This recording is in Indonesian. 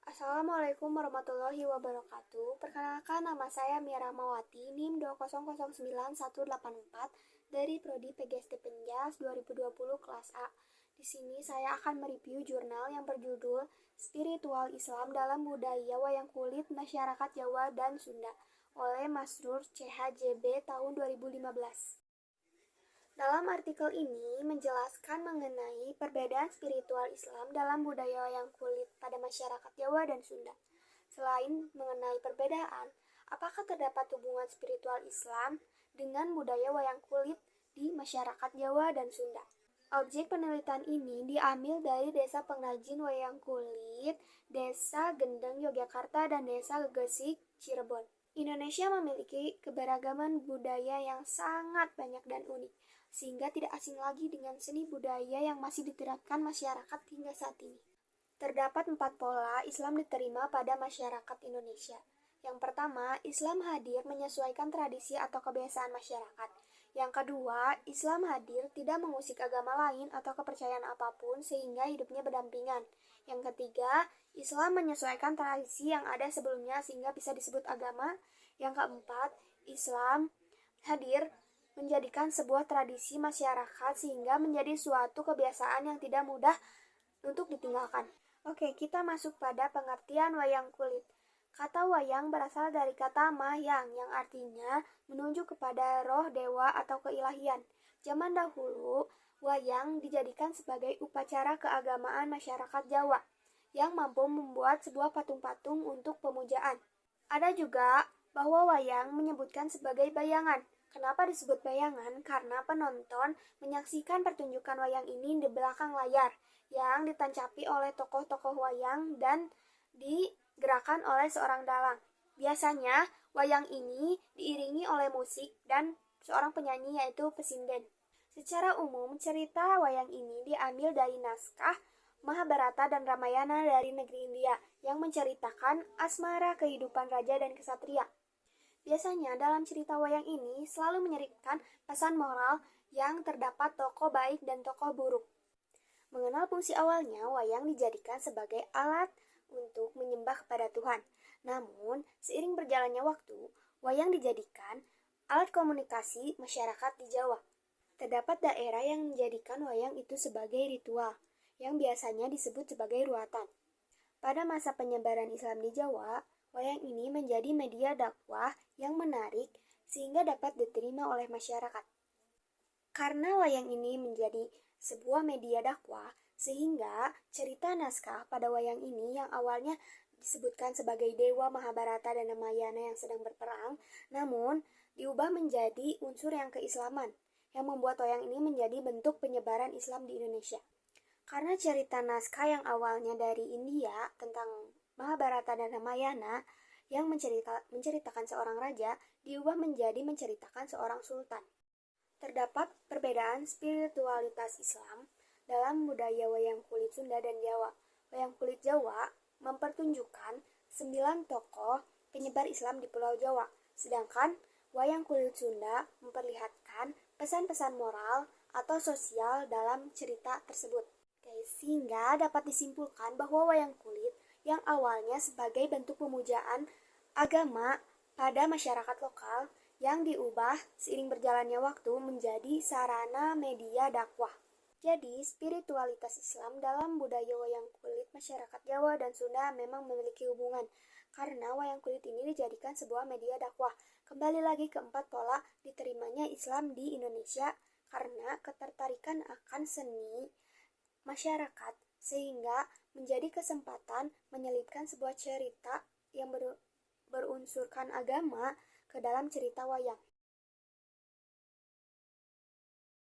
Assalamualaikum warahmatullahi wabarakatuh. Perkenalkan, nama saya Mira Mawati, NIM 2009184 dari Prodi PGSD Penjas 2020 kelas A. Di sini saya akan mereview jurnal yang berjudul Spiritual Islam dalam Budaya Wayang Kulit Masyarakat Jawa dan Sunda oleh Masrur CHJB tahun 2015. Dalam artikel ini menjelaskan mengenai perbedaan spiritual Islam dalam budaya wayang kulit pada masyarakat Jawa dan Sunda. Selain mengenai perbedaan, apakah terdapat hubungan spiritual Islam dengan budaya wayang kulit di masyarakat Jawa dan Sunda? Objek penelitian ini diambil dari Desa Pengrajin Wayang Kulit, Desa Gendeng, Yogyakarta, dan Desa Gegesik, Cirebon. Indonesia memiliki keberagaman budaya yang sangat banyak dan unik, sehingga tidak asing lagi dengan seni budaya yang masih diterapkan masyarakat hingga saat ini. Terdapat 4 pola Islam diterima pada masyarakat Indonesia. Yang pertama, Islam hadir menyesuaikan tradisi atau kebiasaan masyarakat. Yang kedua, Islam hadir tidak mengusik agama lain atau kepercayaan apapun sehingga hidupnya berdampingan. Yang ketiga, Islam menyesuaikan tradisi yang ada sebelumnya sehingga bisa disebut agama. Yang keempat, Islam hadir menjadikan sebuah tradisi masyarakat sehingga menjadi suatu kebiasaan yang tidak mudah untuk ditinggalkan. Oke, kita masuk pada pengertian wayang kulit. Kata wayang berasal dari kata mayang yang artinya menunjuk kepada roh, dewa, atau keilahian. Zaman dahulu, wayang dijadikan sebagai upacara keagamaan masyarakat Jawa yang mampu membuat sebuah patung-patung untuk pemujaan. Ada juga bahwa wayang menyebutkan sebagai bayangan. Kenapa disebut bayangan? Karena penonton menyaksikan pertunjukan wayang ini di belakang layar yang ditancapi oleh tokoh-tokoh wayang dan digerakkan oleh seorang dalang. Biasanya, wayang ini diiringi oleh musik dan seorang penyanyi yaitu pesinden. Secara umum, cerita wayang ini diambil dari naskah Mahabharata dan Ramayana dari negeri India yang menceritakan asmara kehidupan raja dan kesatria. Biasanya dalam cerita wayang ini selalu menyelipkan pesan moral yang terdapat tokoh baik dan tokoh buruk. Mengenal fungsi awalnya, wayang dijadikan sebagai alat untuk menyembah kepada Tuhan. Namun, seiring berjalannya waktu, wayang dijadikan alat komunikasi masyarakat di Jawa. Terdapat daerah yang menjadikan wayang itu sebagai ritual, yang biasanya disebut sebagai ruatan. Pada masa penyebaran Islam di Jawa, wayang ini menjadi media dakwah yang menarik sehingga dapat diterima oleh masyarakat. Karena wayang ini menjadi sebuah media dakwah, sehingga cerita naskah pada wayang ini yang awalnya disebutkan sebagai dewa Mahabharata dan Ramayana yang sedang berperang, namun diubah menjadi unsur yang keislaman, yang membuat wayang ini menjadi bentuk penyebaran Islam di Indonesia. Karena cerita naskah yang awalnya dari India tentang Mahabharata dan Ramayana yang menceritakan seorang raja diubah menjadi menceritakan seorang sultan. Terdapat perbedaan spiritualitas Islam dalam budaya wayang kulit Sunda dan Jawa. Wayang kulit Jawa mempertunjukkan 9 tokoh penyebar Islam di Pulau Jawa, sedangkan wayang kulit Sunda memperlihatkan pesan-pesan moral atau sosial dalam cerita tersebut. Sehingga dapat disimpulkan bahwa wayang kulit yang awalnya sebagai bentuk pemujaan agama pada masyarakat lokal yang diubah seiring berjalannya waktu menjadi sarana media dakwah. Jadi, spiritualitas Islam dalam budaya wayang kulit masyarakat Jawa dan Sunda memang memiliki hubungan, karena wayang kulit ini dijadikan sebuah media dakwah. Kembali lagi ke 4 pola diterimanya Islam di Indonesia karena ketertarikan akan seni masyarakat, sehingga menjadi kesempatan menyelipkan sebuah cerita yang berunsurkan agama ke dalam cerita wayang.